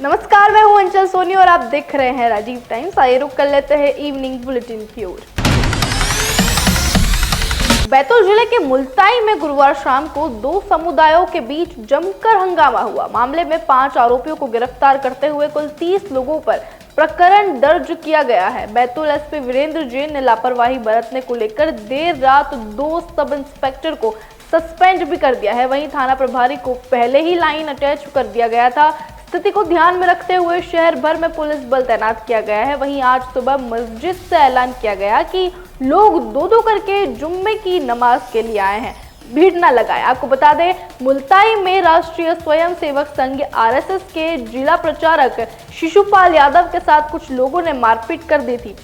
नमस्कार, मैं हूं अंचल सोनी और आप देख रहे हैं राजीव टाइम्स। आइए रुक कर लेते हैं इवनिंग बुलेटिन की ओर। बैतूल जिले के मुल्ताई में गुरुवार शाम को दो समुदायों के बीच जमकर हंगामा हुआ। मामले में 5 आरोपियों को गिरफ्तार करते हुए कुल 30 लोगों पर प्रकरण दर्ज किया गया है। बैतूल एसपी वीरेंद्र जैन ने लापरवाही बरतने को लेकर देर रात 2 सब इंस्पेक्टर को सस्पेंड भी कर दिया है। वहीं थाना प्रभारी को पहले ही लाइन अटैच कर दिया गया था। स्थिति को ध्यान में रखते हुए शहर भर में पुलिस बल तैनात किया गया है। वहीं आज सुबह मस्जिद से ऐलान किया गया कि लोग दो करके जुम्मे की नमाज के लिए आए हैं, भीड़ न लगाए। आपको बता दें, मुल्ताई में राष्ट्रीय स्वयंसेवक संघ आरएसएस के जिला प्रचारक शिशुपाल यादव के साथ कुछ लोगों ने मारपीट कर दी थी।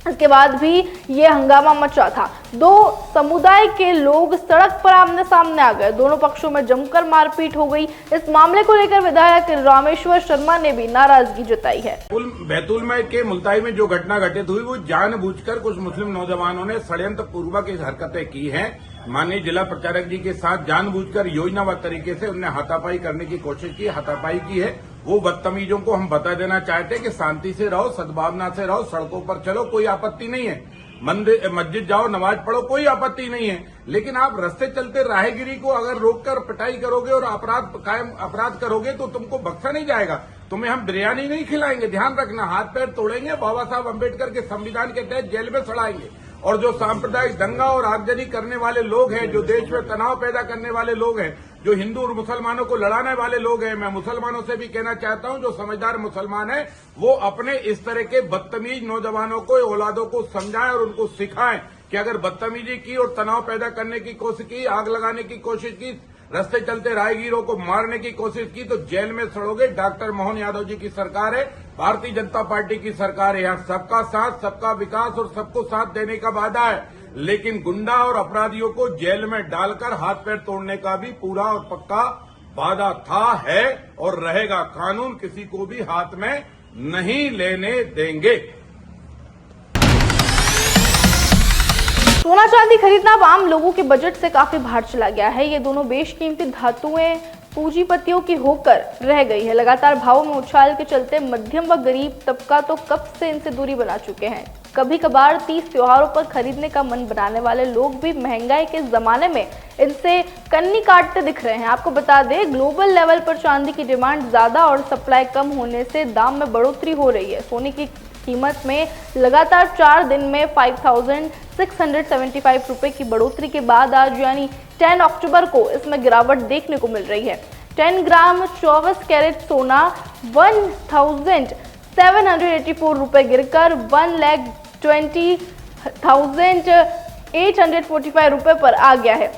इसके बाद भी ये हंगामा मचा था। 2 समुदाय के लोग सड़क पर आमने सामने आ गए। दोनों पक्षों में जमकर मारपीट हो गई। इस मामले को लेकर विधायक रामेश्वर शर्मा ने भी नाराजगी जताई है। बैतूल में के मुल्ताई में जो घटना घटित हुई वो जानबूझकर कुछ मुस्लिम नौजवानों ने षड्यंत्र पूर्वक इस हरकतें की हैं। माननीय जिला प्रचारक जी के साथ जानबूझकर योजनाबद्ध तरीके से उन्हें हाथापाई करने की कोशिश की, हाथापाई की है। वो बदतमीजों को हम बता देना चाहते हैं कि शांति से रहो, सद्भावना से रहो, सड़कों पर चलो, कोई आपत्ति नहीं है। मस्जिद जाओ, नमाज पढ़ो, कोई आपत्ति नहीं है। लेकिन आप रास्ते चलते राहगीरी को अगर रोककर पिटाई करोगे और अपराध करोगे तो तुमको बख्शा नहीं जाएगा। तुम्हें हम बिरयानी नहीं खिलाएंगे, ध्यान रखना। हाथ पैर तोड़ेंगे, बाबा साहब अम्बेडकर के संविधान के तहत जेल में सड़ाएंगे। और जो सांप्रदायिक दंगा और आगजनी करने वाले लोग हैं, जो देश में तनाव पैदा करने वाले लोग हैं, जो हिंदू और मुसलमानों को लड़ाने वाले लोग हैं, मैं मुसलमानों से भी कहना चाहता हूं, जो समझदार मुसलमान हैं वो अपने इस तरह के बदतमीज नौजवानों को, औलादों को समझाएं और उनको सिखाएं कि अगर बदतमीजी की और तनाव पैदा करने की कोशिश की, आग लगाने की कोशिश की, रास्ते चलते राहगीरों को मारने की कोशिश की तो जेल में सड़ोगे। डॉक्टर मोहन यादव जी की सरकार है, भारतीय जनता पार्टी की सरकार है। यहाँ सबका साथ, सबका विकास और सबको साथ देने का वादा है। लेकिन गुंडा और अपराधियों को जेल में डालकर हाथ पैर तोड़ने का भी पूरा और पक्का वादा था, है और रहेगा। कानून किसी को भी हाथ में नहीं लेने देंगे। सोना चांदी खरीदना अब आम लोगों के बजट से काफी बाहर चला गया है। ये दोनों बेशकीमती धातुएं पूंजीपतियों की होकर रह गई है। लगातार भावों में उछाल के चलते मध्यम व गरीब तबका तो कब से इनसे दूरी बना चुके हैं। कभी कभार 30 त्योहारों पर खरीदने का मन बनाने वाले लोग भी महंगाई के जमाने में इनसे कन्नी काटते दिख रहे हैं। आपको बता दें, ग्लोबल लेवल पर चांदी की डिमांड ज्यादा और सप्लाई कम होने से दाम में बढ़ोतरी हो रही है। सोने की कीमत में लगातार 4 दिन में 5,675 रुपए की बढ़ोतरी के बाद आज यानी 10 अक्टूबर को इसमें गिरावट देखने को मिल रही है। 10 ग्राम 24 कैरेट सोना 1,784 रुपए गिरकर 1,20,845 रुपए पर आ गया है।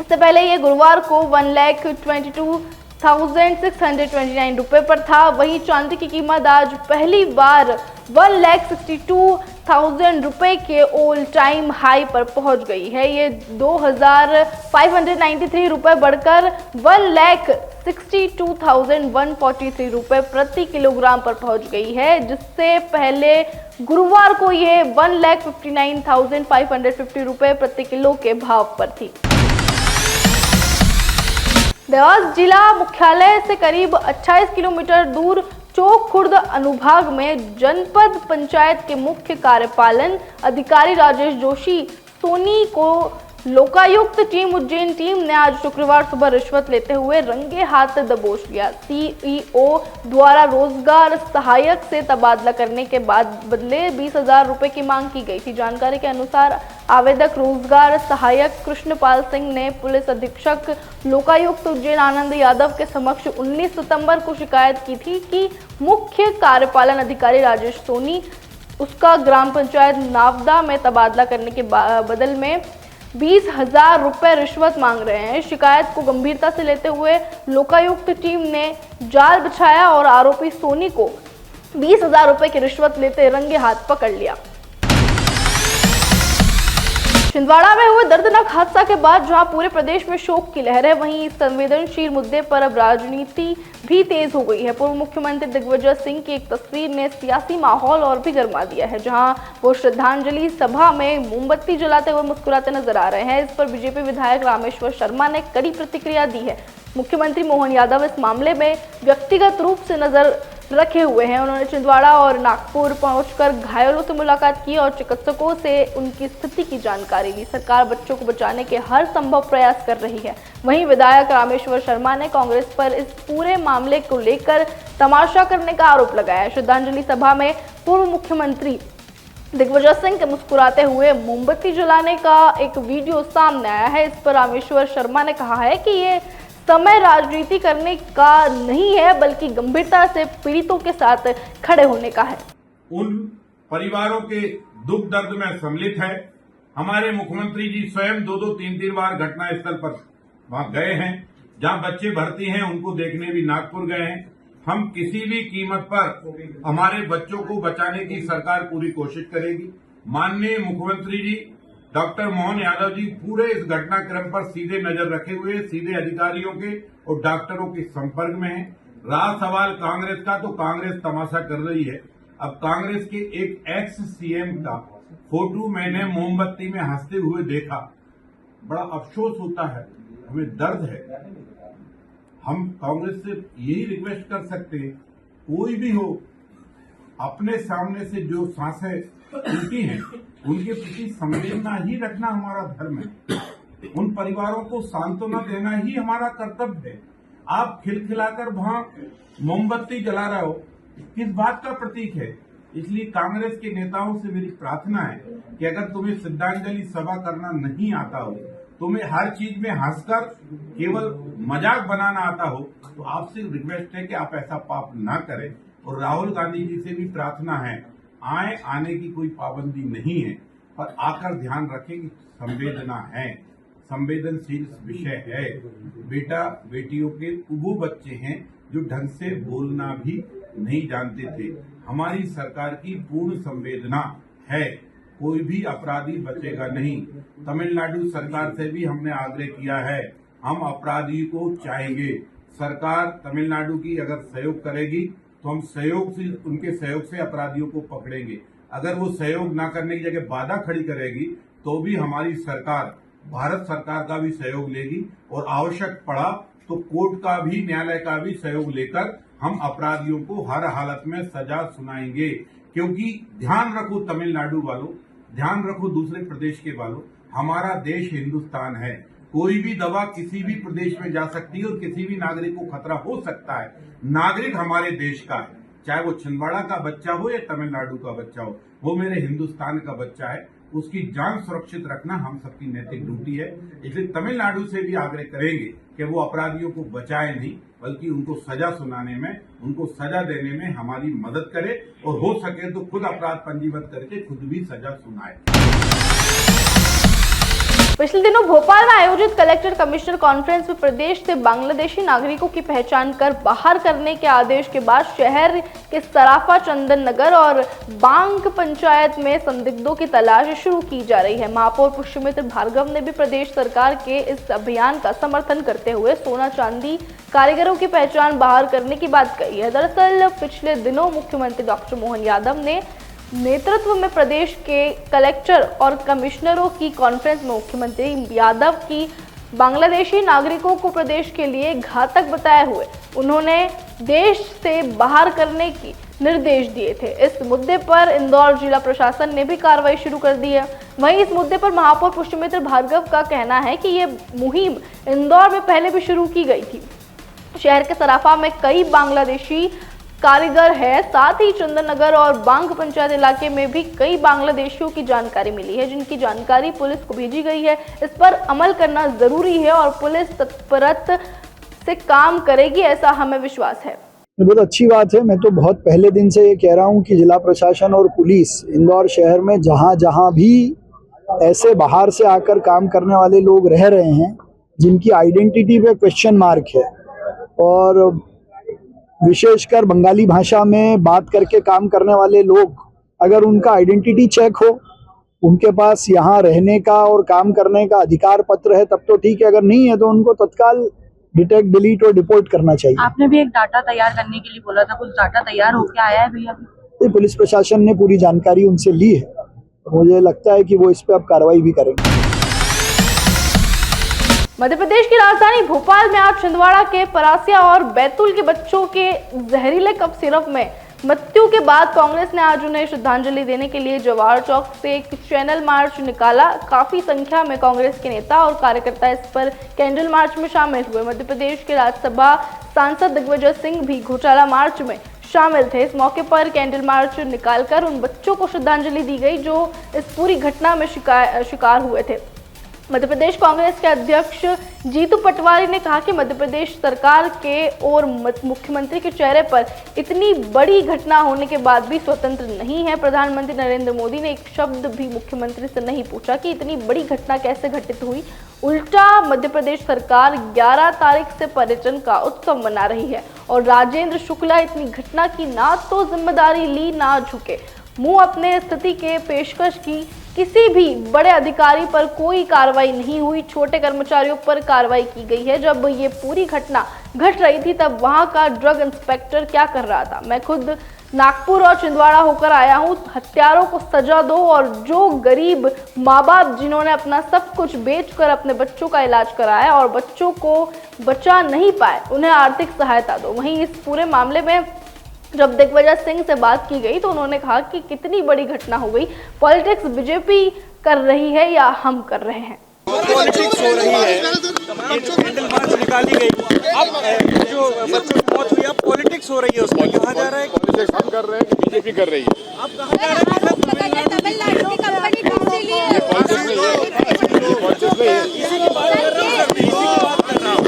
इससे पहले ये गुरुवार को 1,22,629 रुपए पर था। वहीं चांदी की कीमत आज पहली बार 1,62,000 रुपए के ऑल टाइम हाई पर पहुंच गई है। ये 2,593 रुपए बढ़कर 1,62,143 रुपए प्रति किलोग्राम पर पहुंच गई है, जिससे पहले गुरुवार को ये 1,59,550 रुपए प्रति किलो के भाव पर थी। देवास जिला मुख्यालय से करीब 28 किलोमीटर दूर चौक खुर्द अनुभाग में जनपद पंचायत के मुख्य कार्यपालन अधिकारी राजेश जोशी सोनी को लोकायुक्त टीम उज्जैन टीम ने आज शुक्रवार सुबह रिश्वत लेते हुए रंगे हाथ दबोच लिया। सीईओ द्वारा रोजगार सहायक से तबादला करने के बाद बदले 20,000 रुपए की मांग की गई थी। जानकारी के अनुसार आवेदक रोजगार सहायक कृष्णपाल सिंह ने पुलिस अधीक्षक लोकायुक्त उज्जैन आनंद यादव के समक्ष 19 सितंबर को शिकायत की थी कि मुख्य कार्यपालन अधिकारी राजेश सोनी उसका ग्राम पंचायत नावदा में तबादला करने के बदल में 20,000 रुपए रिश्वत मांग रहे हैं। शिकायत को गंभीरता से लेते हुए लोकायुक्त टीम ने जाल बिछाया और आरोपी सोनी को 20,000 रुपए की रिश्वत लेते रंगे हाथ पकड़ लिया। छिंदवाड़ा में हुए दर्दनाक हादसा के बाद जहां पूरे प्रदेश में शोक की लहर है, वहीं इस संवेदनशील मुद्दे पर अब राजनीति भी तेज हो गई है। पूर्व मुख्यमंत्री दिग्विजय सिंह की एक तस्वीर ने सियासी माहौल और भी गर्मा दिया है, जहां वो श्रद्धांजलि सभा में मोमबत्ती जलाते हुए मुस्कुराते नजर आ रहे हैं। इस पर बीजेपी विधायक रामेश्वर शर्मा ने कड़ी प्रतिक्रिया दी है। मुख्यमंत्री मोहन यादव इस मामले में व्यक्तिगत रूप से रखे हुए हैं। उन्होंने छिंदवाड़ा और नागपुर पहुंचकर घायलों से मुलाकात की और चिकित्सकों से उनकी स्थिति की जानकारी ली। सरकार बच्चों को बचाने के हर संभव प्रयास कर रही है। वहीं विधायक रामेश्वर शर्मा ने कांग्रेस पर इस पूरे मामले को लेकर तमाशा करने का आरोप लगाया। श्रद्धांजलि सभा में पूर्व मुख्यमंत्री दिग्विजय सिंह के मुस्कुराते हुए मोमबत्ती जलाने का एक वीडियो सामने आया है। इस पर रामेश्वर शर्मा ने कहा है कि ये समय राजनीति करने का नहीं है, बल्कि गंभीरता से पीड़ितों के साथ खड़े होने का है। उन परिवारों के दुख दर्द में सम्मिलित है। हमारे मुख्यमंत्री जी स्वयं 2-3 बार घटनास्थल पर वहां गए हैं। जहां बच्चे भर्ती हैं उनको देखने भी नागपुर गए हैं। हम किसी भी कीमत पर हमारे बच्चों को बचाने की सरकार पूरी कोशिश करेगी। माननीय मुख्यमंत्री जी डॉक्टर मोहन यादव जी पूरे इस घटनाक्रम पर सीधे नजर रखे हुए सीधे अधिकारियों के और डॉक्टरों के संपर्क में हैं। रहा सवाल कांग्रेस का, तो कांग्रेस तमाशा कर रही है। अब कांग्रेस के एक एक्स सीएम का फोटो मैंने मोमबत्ती में हंसते हुए देखा, बड़ा अफसोस होता है, हमें दर्द है। हम कांग्रेस से यही रिक्वेस्ट कर सकते हैं, कोई भी हो, अपने सामने से जो सांसें उनकी हैं उनके प्रति संवेदना ही रखना हमारा धर्म है। उन परिवारों को सांत्वना देना ही हमारा कर्तव्य है। आप खिलखिलाकर वहां मोमबत्ती जला रहे हो, किस बात का प्रतीक है? इसलिए कांग्रेस के नेताओं से मेरी प्रार्थना है कि अगर तुम्हें श्रद्धांजलि सभा करना नहीं आता हो, तुम्हें हर चीज में हंसकर केवल मजाक बनाना आता हो, तो आपसे रिक्वेस्ट है कि आप ऐसा पाप ना करें। और राहुल गांधी जी से भी प्रार्थना है, आने की कोई पाबंदी नहीं है, पर आकर ध्यान रखें कि संवेदना है, संवेदनशील विषय है। बेटा बेटियों के वो बच्चे हैं जो ढंग से बोलना भी नहीं जानते थे। हमारी सरकार की पूर्ण संवेदना है, कोई भी अपराधी बचेगा नहीं। तमिलनाडु सरकार से भी हमने आग्रह किया है, हम अपराधी को चाहेंगे। सरकार तमिलनाडु की अगर सहयोग करेगी तो हम उनके सहयोग से अपराधियों को पकड़ेंगे। अगर वो सहयोग ना करने की जगह बाधा खड़ी करेगी तो भी हमारी सरकार भारत सरकार का भी सहयोग लेगी और आवश्यक पड़ा तो कोर्ट का भी, न्यायालय का भी सहयोग लेकर हम अपराधियों को हर हालत में सजा सुनाएंगे। क्योंकि ध्यान रखो तमिलनाडु वालों, ध्यान रखो दूसरे प्रदेश के वालों, हमारा देश हिंदुस्तान है। कोई भी दवा किसी भी प्रदेश में जा सकती है और किसी भी नागरिक को खतरा हो सकता है। नागरिक हमारे देश का है, चाहे वो छिंदवाड़ा का बच्चा हो या तमिलनाडु का बच्चा हो, वो मेरे हिंदुस्तान का बच्चा है। उसकी जान सुरक्षित रखना हम सबकी नैतिक ड्यूटी है। इसलिए तमिलनाडु से भी आग्रह करेंगे कि वो अपराधियों को बचाए नहीं, बल्कि उनको सजा सुनाने में, उनको सजा देने में हमारी मदद करे और हो सके तो खुद अपराध पंजीबद्ध करके खुद भी सजा सुनाए। पिछले दिनों भोपाल में आयोजित कलेक्टर कमिश्नर कॉन्फ्रेंस में प्रदेश से बांग्लादेशी नागरिकों की पहचान कर बाहर करने के आदेश के बाद शहर के सराफा, चंदन नगर और बांग पंचायत में संदिग्धों की तलाश शुरू की जा रही है। महापौर पुष्यमित्र भार्गव ने भी प्रदेश सरकार के इस अभियान का समर्थन करते हुए सोना चांदी कारीगरों की पहचान बाहर करने की बात कही है। दरअसल पिछले दिनों मुख्यमंत्री डॉक्टर मोहन यादव ने नेतृत्व में प्रदेश के कलेक्टर और कमिश्नरों की कॉन्फ्रेंस में मुख्यमंत्री यादव की बांग्लादेशी नागरिकों को प्रदेश के लिए घातक बताए हुए उन्होंने देश से बाहर करने की निर्देश दिए थे। इस मुद्दे पर इंदौर जिला प्रशासन ने भी कार्रवाई शुरू कर दी है। वहीं इस मुद्दे पर महापौर पुष्यमित्र भार्गव का कहना है कि ये मुहिम इंदौर में पहले भी शुरू की गई थी। शहर के सराफा में कई बांग्लादेशी कारीगर है, साथ ही चंदन नगर और बांग पंचायत इलाके में भी कई बांग्लादेशियों की जानकारी मिली है, जिनकी जानकारी पुलिस को भेजी गई है। इस पर अमल करना जरूरी है और पुलिस तत्परता से काम करेगी, ऐसा हमें विश्वास है। बहुत अच्छी बात है। मैं तो बहुत पहले दिन से ये कह रहा हूँ कि जिला प्रशासन और पुलिस इंदौर शहर में जहाँ जहाँ भी ऐसे बाहर से आकर काम करने वाले लोग रह रहे हैं, जिनकी आइडेंटिटी पे क्वेश्चन मार्क है और विशेषकर बंगाली भाषा में बात करके काम करने वाले लोग, अगर उनका आइडेंटिटी चेक हो, उनके पास यहाँ रहने का और काम करने का अधिकार पत्र है, तब तो ठीक है। अगर नहीं है तो उनको तत्काल डिटेक्ट, डिलीट और डिपोर्ट करना चाहिए। आपने भी एक डाटा तैयार करने के लिए बोला था, कुछ डाटा तैयार होकर आया है भैया? पुलिस प्रशासन ने पूरी जानकारी उनसे ली है, मुझे लगता है कि वो इस पे अब कार्रवाई भी करेंगे। मध्य प्रदेश की राजधानी भोपाल में आज छिंदवाड़ा के परासिया और बैतूल के बच्चों के जहरीले कफ सिरप में मृत्यु के बाद कांग्रेस ने आज उन्हें श्रद्धांजलि देने के लिए जवाहर चौक से एक चैनल मार्च निकाला। काफी संख्या में कांग्रेस के नेता और कार्यकर्ता इस पर कैंडल मार्च में शामिल हुए। मध्य प्रदेश के राज्यसभा सांसद दिग्विजय सिंह भी घोटाला मार्च में शामिल थे। इस मौके पर कैंडल मार्च निकालकर उन बच्चों को श्रद्धांजलि दी गई जो इस पूरी घटना में शिकार हुए थे। मध्य प्रदेश कांग्रेस के अध्यक्ष जीतू पटवारी ने कहा कि मध्य प्रदेश सरकार के और मुख्यमंत्री के चेहरे पर इतनी बड़ी घटना होने के बाद भी स्वतंत्र नहीं है। प्रधानमंत्री नरेंद्र मोदी ने एक शब्द भी मुख्यमंत्री से नहीं पूछा कि इतनी बड़ी घटना कैसे घटित हुई। उल्टा मध्य प्रदेश सरकार 11 तारीख से पर्यटन का उत्सव मना रही है और राजेंद्र शुक्ला इतनी घटना की ना तो जिम्मेदारी ली ना झुके। मुंह अपने स्थिति के पेशकश की किसी भी बड़े अधिकारी पर कोई कार्रवाई नहीं हुई। छोटे कर्मचारियों पर कार्रवाई की गई है। जब ये पूरी घटना घट रही थी तब वहां का ड्रग इंस्पेक्टर क्या कर रहा था? मैं खुद नागपुर और छिंदवाड़ा होकर आया हूं। हत्यारों को सजा दो और जो गरीब माँ बाप जिन्होंने अपना सब कुछ बेचकर अपने बच्चों का इलाज कराया और बच्चों को बचा नहीं पाए उन्हें आर्थिक सहायता दो। वहीं इस पूरे मामले में जब दिग्विजय सिंह से बात की गई तो उन्होंने कहा कि कितनी बड़ी घटना हो गई। पॉलिटिक्स बीजेपी कर रही है या हम कर रहे हैं? पॉलिटिक्स हो रही है। ये जो कैंडल मार्च निकाली गई, अब जो बच्चों की मौत हुई, अब पॉलिटिक्स हो रही है। उसमें कहा जा रहा है कि पॉलिटिक्स हम कर रहे हैं कि बीजेपी कर रही है। अब कहा जा रहा है कि पॉलिटिक्स नहीं है, ये पॉलिटिक्स नहीं है। इसी की बात कर रहा हूँ सर, इसी की बात कर रहा हूँ।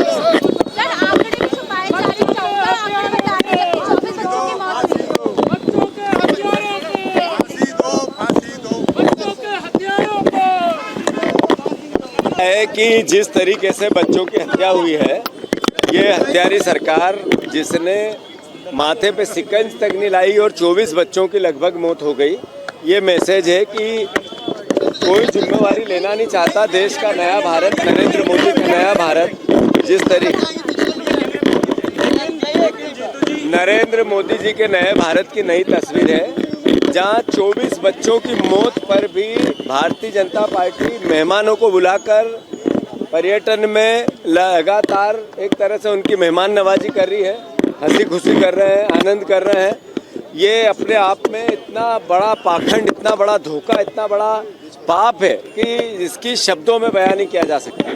है कि जिस तरीके से बच्चों की हत्या हुई है, ये हत्यारी सरकार जिसने माथे पे सिकंज तक नहीं लाई और 24 बच्चों की लगभग मौत हो गई, ये मैसेज है कि कोई जिम्मेवारी लेना नहीं चाहता। देश का नया भारत, नरेंद्र मोदी का नया भारत, जिस तरीके नरेंद्र मोदी जी के नए भारत की नई तस्वीर है, जहां 24 बच्चों की मौत पर भी भारतीय जनता पार्टी मेहमानों को बुलाकर पर्यटन में लगातार एक तरह से उनकी मेहमान नवाजी कर रही है, हंसी खुशी कर रहे हैं, आनंद कर रहे हैं। ये अपने आप में इतना बड़ा पाखंड, इतना बड़ा धोखा, इतना बड़ा पाप है कि इसकी शब्दों में बयान नहीं किया जा सकता।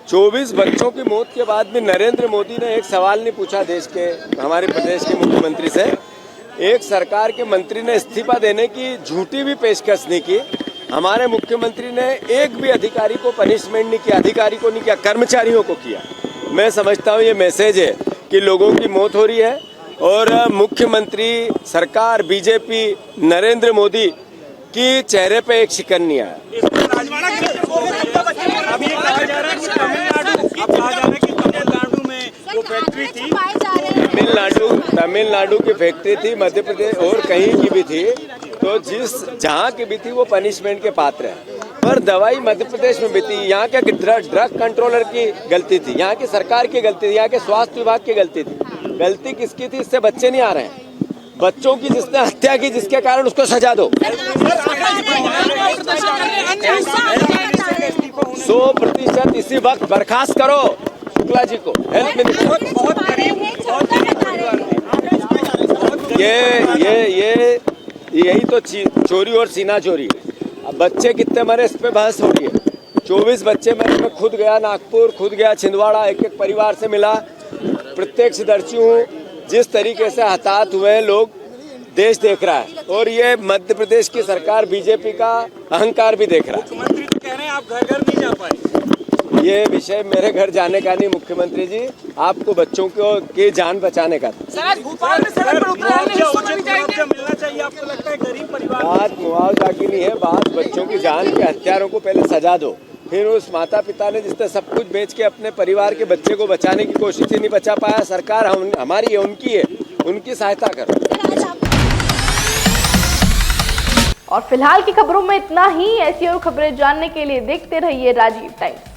24 बच्चों की मौत के बाद भी नरेंद्र मोदी ने एक सवाल नहीं पूछा देश के, हमारे प्रदेश के मुख्यमंत्री से। एक सरकार के मंत्री ने इस्तीफा देने की झूठी भी पेशकश नहीं की। हमारे मुख्यमंत्री ने एक भी अधिकारी को पनिशमेंट नहीं किया, अधिकारी को नहीं किया, कर्मचारियों को किया। मैं समझता हूँ ये मैसेज है कि लोगों की मौत हो रही है और मुख्यमंत्री सरकार, बीजेपी, नरेंद्र मोदी की चेहरे पे एक शिकन नहीं आया। अभी कहा जा रहा है कि तमिलनाडु में वो फैक्ट्री थी, तमिलनाडु की फैक्ट्री थी, मध्य प्रदेश और कहीं की भी थी, तो जहाँ की भी थी वो पनिशमेंट के पात्र है। पर दवाई मध्य प्रदेश में भी थी। यहाँ के ड्रग कंट्रोलर की गलती थी, यहाँ की सरकार की गलती थी, यहाँ के स्वास्थ्य विभाग की गलती थी। गलती किसकी थी? इससे बच्चे नहीं आ रहे हैं। बच्चों की जिसने हत्या की, जिसके कारण उसको सजा दो। 100% इसी वक्त बर्खास्त करो शुक्ला जी को, हेल्थ मिनिस्टर। बहुत करीब यही तो चोरी और सीना चोरी है। अब बच्चे कितने मरे इस पे बहस हो रही है। 24 बच्चे मरे। मैं खुद गया नागपुर, खुद गया छिंदवाड़ा, एक एक परिवार से मिला, प्रत्यक्षदर्शी हूँ। जिस तरीके से हताहत हुए लोग, देश देख रहा है और ये मध्य प्रदेश की सरकार, बीजेपी का अहंकार भी देख रहा है। मुख्यमंत्री तो कह रहे हैं आप घर घर नहीं जा पाए। ये विषय मेरे घर जाने का नहीं मुख्यमंत्री जी, आपको बच्चों को की जान बचाने का। भोपाल में सड़क पर मुआवजा मिलना चाहिए, आपको लगता है गरीब परिवार? बात मुआवजा की नहीं है, बात बच्चों की जान के हत्यारों को पहले सजा दो। फिर उस माता पिता ने जिसने सब कुछ बेच के अपने परिवार के बच्चे को बचाने की कोशिश ही नहीं बचा पाया, सरकार हमारी है, उनकी है, उनकी सहायता करो। और फिलहाल की खबरों में इतना ही। ऐसी और खबरें जानने के लिए देखते रहिए राजीव टाइम्स।